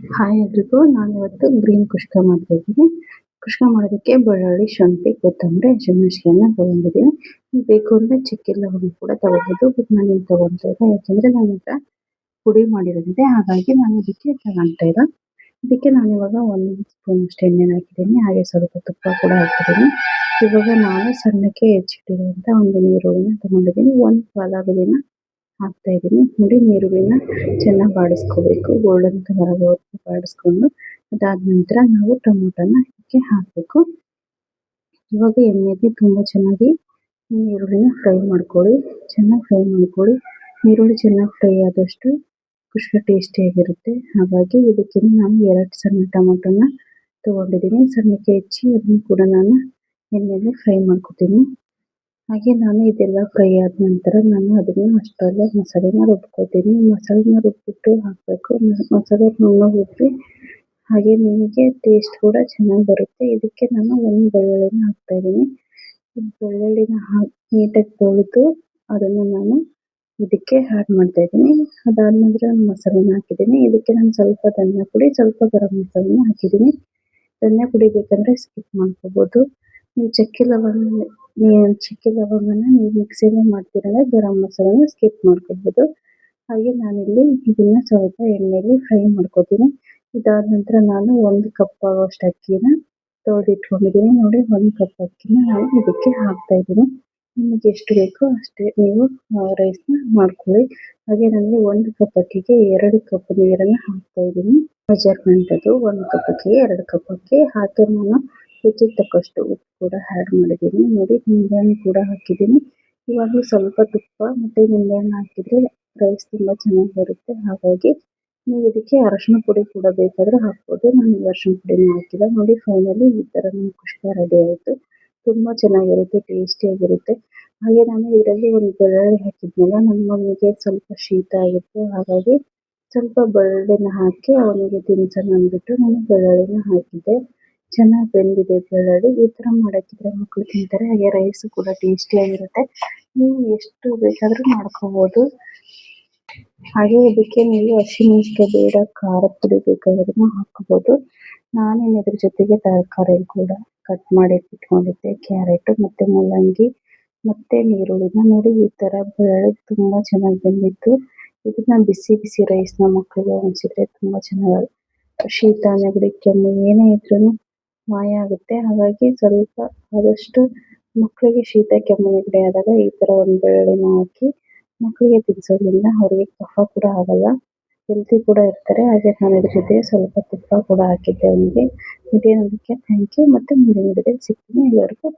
Hi ಎಲ್ರಿಗೂ. ನಾನಿವತ್ತು green ಕುಷ್ಕ ಮಾಡ್ತಾ ಇದ್ದೀನಿ. ಕುಷ್ಕ ಮಾಡೋದಕ್ಕೆ ಬೆಳ್ಳುಳ್ಳಿ, ಶುಂಠಿ, ಕೊತ್ತಂಬರಿ, ಹಸಿಮೆಣಸಿನಕಾಯಿನ ತೊಗೊಂಡಿದ್ದೀನಿ. ಬೇಕು ಅಂದರೆ ಚಕ್ಕೆ ಲವಂಗ ಕೂಡ ತಗೋಬೋದು. ಬಟ್ ನಾನೇನು ತೊಗೊಳ್ತಾ ಇಲ್ಲ, ಯಾಕೆಂದರೆ ನಾನು ಈಗ ಪುಡಿ ಮಾಡಿರೋದಿದೆ. ಹಾಗಾಗಿ ನಾನು ಇದಕ್ಕೆ ತಗೊಳ್ತಾ ಇಲ್ಲ. ಇದಕ್ಕೆ ನಾನಿವಾಗ 1 ಸ್ಪೂನಷ್ಟು ಎಣ್ಣೆನ ಹಾಕಿದ್ದೀನಿ. ಹಾಗೆ ಸ್ವಲ್ಪ ತುಪ್ಪ ಕೂಡ ಹಾಕಿದ್ದೀನಿ. ಇವಾಗ ನಾನು ಸಣ್ಣಕ್ಕೆ ಹೆಚ್ಚಿಟ್ಟಿರುವಂಥ ಒಂದು ಈರುಳ್ಳಿನ ತೊಗೊಂಡಿದ್ದೀನಿ. 1 ಪಲಾವ್ ಎಲೆನ ಹಾಕ್ತಾ ಇದ್ದೀನಿ. ನೋಡಿ, ಈರುಳ್ಳಿನ ಚೆನ್ನಾಗಿ ಬಾಡಿಸ್ಕೋಬೇಕು. ಗೋಲ್ಡನ್ ಕಲರ್ ಆಗೋವರೆಗೂ ಬಾಡಿಸ್ಕೊಂಡು ಅದಾದ ನಂತರ ನಾವು ಟೊಮೊಟೊನ ಇದಕ್ಕೆ ಹಾಕಬೇಕು. ಇವಾಗ ಎಣ್ಣೆಗೆ ತುಂಬ ಚೆನ್ನಾಗಿ ಈರುಳ್ಳಿನ ಫ್ರೈ ಮಾಡ್ಕೊಳ್ಳಿ. ಚೆನ್ನಾಗಿ ಫ್ರೈ ಮಾಡ್ಕೊಳ್ಳಿ. ಈರುಳ್ಳಿ ಚೆನ್ನಾಗಿ ಫ್ರೈ ಆದಷ್ಟು ಕುಷ್ಕ ಟೇಸ್ಟಿಯಾಗಿರುತ್ತೆ. ಹಾಗಾಗಿ ಇದಕ್ಕೆ ನಾನು 2 ಸಣ್ಣ ಟೊಮೊಟೊನ ತೊಗೊಂಡಿದ್ದೀನಿ. ಸಣ್ಣಕ್ಕೆ ಹೆಚ್ಚಿ ಅದನ್ನು ಕೂಡ ನಾನು ಎಣ್ಣೆಯಲ್ಲಿ ಫ್ರೈ ಮಾಡ್ಕೊತೀನಿ. ಹಾಗೆ ನಾನು ಇದೆಲ್ಲ ಫ್ರೈ ಆದ ನಂತರ ನಾನು ಅದನ್ನು ಅಷ್ಟರಲ್ಲೇ ಮಸಾಲೆನ ರುಬ್ಕೊತೀನಿ. ಮಸಾಲೆನ ರುಬ್ಬಿಟ್ಟು ಹಾಕಬೇಕು. ಮಸಾಲೆ ರುಬ್ಬಿ ಹಾಗೆ ನಿಮಗೆ ಟೇಸ್ಟ್ ಕೂಡ ಚೆನ್ನಾಗಿ ಬರುತ್ತೆ. ಇದಕ್ಕೆ ನಾನು 1 ಬೆಳ್ಳುಳ್ಳಿನ ಹಾಕ್ತಾಯಿದ್ದೀನಿ. ಬೆಳ್ಳುಳ್ಳಿನ ನೀಟಾಗಿ ತೊಳೆದು ಅದನ್ನು ನಾನು ಇದಕ್ಕೆ ಆ್ಯಡ್ ಮಾಡ್ತಾಯಿದ್ದೀನಿ. ಅದಾದ ನಂತರ ಮಸಾಲೆನ ಹಾಕಿದ್ದೀನಿ. ಇದಕ್ಕೆ ನಾನು ಸ್ವಲ್ಪ ಧನಿಯಾ ಪುಡಿ, ಸ್ವಲ್ಪ ಗರಂ ಮಸಾಲೆನ ಹಾಕಿದ್ದೀನಿ. ಧನಿಯಾ ಪುಡಿ ಬೇಕಂದರೆ ಸ್ಕಿಪ್ ಮಾಡ್ಕೋಬೋದು. ನೀವು ಚಕ್ಕೆ ಲವಂಗನ ನೀವು ಮಿಕ್ಸಿಲೇ ಮಾಡ್ತೀರಂದರೆ ಗರಂ ಮಸಾಲೆನ ಸ್ಕಿಪ್ ಮಾಡ್ಕೋಬೋದು. ಹಾಗೆ ನಾನಿಲ್ಲಿ ಇದನ್ನು ಸ್ವಲ್ಪ ಎಣ್ಣೆಯಲ್ಲಿ ಫ್ರೈ ಮಾಡ್ಕೋತೀನಿ. ಇದಾದ ನಂತರ ನಾನು 1 ಕಪ್ ಆಗೋಷ್ಟು ಅಕ್ಕಿನ ತೊಳೆದಿಟ್ಕೊಂಡಿದ್ದೀನಿ. ನೋಡಿ, 1 ಕಪ್ ಅಕ್ಕಿನ ನಾನು ಇದಕ್ಕೆ ಹಾಕ್ತಾಯಿದ್ದೀನಿ. ನಿಮಗೆ ಎಷ್ಟು ಬೇಕೋ ಅಷ್ಟೇ ನೀವು ರೈಸ್ನ ಮಾಡ್ಕೊಳ್ಳಿ. ಹಾಗೆ ನನಗೆ 1 ಕಪ್ ಅಕ್ಕಿಗೆ 2 ಕಪ್ ನೀರನ್ನು ಹಾಕ್ತಾಯಿದ್ದೀನಿ. ಮೆಜರ್ಮೆಂಟ್ ಅದು 1 ಕಪ್ ಅಕ್ಕಿಗೆ 2 ಕಪ್ ಅಕ್ಕಿ. ಹಾಗೆ ನಾನು ರುಚಿಗೆ ತಕ್ಕಷ್ಟು ಉಪ್ಪು ಕೂಡ ಆ್ಯಡ್ ಮಾಡಿದ್ದೀನಿ. ನೋಡಿ, ನಿಂಬೆಹಣ್ಣು ಕೂಡ ಹಾಕಿದ್ದೀನಿ. ಇವಾಗ ಸ್ವಲ್ಪ ತುಪ್ಪ ಮತ್ತು ನಿಂಬೆಹಣ್ಣು ಹಾಕಿದರೆ ರೈಸ್ ತುಂಬ ಚೆನ್ನಾಗಿ ಬರುತ್ತೆ. ಹಾಗಾಗಿ ನೀವು ಇದಕ್ಕೆ ಅರಶಿನ ಪುಡಿ ಕೂಡ ಬೇಕಾದರೆ ಹಾಕ್ಬೋದು. ನಾನು ಅರಶಿನ ಪುಡಿನ ಹಾಕಿಲ್ಲ. ನೋಡಿ, ಫೈನಲಿ ಈ ಥರ ನಮ್ಮ ಕುಷ್ಕ ರೆಡಿ ಆಯಿತು. ತುಂಬ ಚೆನ್ನಾಗಿರುತ್ತೆ, ಟೇಸ್ಟಿಯಾಗಿರುತ್ತೆ. ಹಾಗೆ ನಾನು ಇದರಲ್ಲಿ 1 ಬೆಳ್ಳುಳ್ಳಿ ಹಾಕಿದ್ನಲ್ಲ, ನನ್ನ ಮಗನಿಗೆ ಸ್ವಲ್ಪ ಶೀತ ಆಗಿತ್ತು. ಹಾಗಾಗಿ ಸ್ವಲ್ಪ ಬೆಳ್ಳುಳ್ಳಿನ ಹಾಕಿ ಅವನಿಗೆ ತಿನ್ನಿಸೋಣ ಅಂದ್ಬಿಟ್ಟು ನಾನು ಬೆಳ್ಳುಳ್ಳಿನ ಹಾಕಿದ್ದೆ. ಚೆನ್ನಾಗಿ ಬೆಂದಿದೆ ಬೆಳ್ಳುಳ್ಳಿ. ಈ ಥರ ಮಾಡೋಕ್ಕಿದ್ರೆ ಮಕ್ಕಳು ತಿಂತಾರೆ. ಹಾಗೆ ರೈಸು ಕೂಡ ಟೇಸ್ಟಿಯಾಗಿರುತ್ತೆ. ನೀವು ಎಷ್ಟು ಬೇಕಾದರೂ ಮಾಡ್ಕೋಬೋದು. ಹಾಗೆ ಇದಕ್ಕೆ ನೀವು ಹಸಿಮೆಣಸಿನಕಾಯಿ ಬೇಡ, ಖಾರದ ಪುಡಿ ಬೇಕಾದ್ರೂ ಹಾಕ್ಕೋಬೋದು. ನಾನೇನು ಇದ್ರ ಜೊತೆಗೆ ತರಕಾರಿ ಕೂಡ ಕಟ್ ಮಾಡಿ ಇಟ್ಕೊಂಡಿದ್ದೆ. ಕ್ಯಾರೆಟು ಮತ್ತು ಮೂಲಂಗಿ ಮತ್ತು ಈರುಳ್ಳಿನ ನೋಡಿ ಈ ಥರ ಬೆಳ್ಳುಳ್ಳಿ ತುಂಬ ಚೆನ್ನಾಗಿ ಬೆಂದಿತ್ತು. ಇದನ್ನು ಬಿಸಿ ಬಿಸಿ ರೈಸ್ನ ಮಕ್ಕಳಿಗೆ ಉಣಿಸಿದ್ರೆ ತುಂಬ ಚೆನ್ನಾಗಿ ಶೀತ, ನೆಗಡಿ, ಕೆಮ್ಮು ಏನೇ ಇದ್ರೂ ಮಾಯ ಆಗುತ್ತೆ. ಹಾಗಾಗಿ ಸ್ವಲ್ಪ ಆದಷ್ಟು ಮಕ್ಕಳಿಗೆ ಶೀತ, ಕೆಮ್ಮು, ನೆಗಡಿ ಆದಾಗ ಈ ಥರ 1 ಬೆಳ್ಳುಳ್ಳಿನ ಹಾಕಿ ಮಕ್ಕಳಿಗೆ ತಿನ್ನಿಸೋದ್ರಿಂದ ಅವರಿಗೆ ಕಫ ಕೂಡ ಆಗಲ್ಲ, ಹೆಲ್ತಿ ಕೂಡ ಇರ್ತಾರೆ. ಹಾಗೆ ನಾನು ಇದ್ರ ಜೊತೆ ಸ್ವಲ್ಪ ತುಪ್ಪ ಕೂಡ ಹಾಕಿದ್ದೆ ಅವನಿಗೆ. ವಿಡಿಯೋ ನೋಡೋದಕ್ಕೆ ಥ್ಯಾಂಕ್ ಯು. ಮತ್ತು ಮುಂದಿನ ವಿಡಿಯೋದಲ್ಲಿ ಸಿಗ್ತೀನಿ. ಎಲ್ಲರಿಗೂ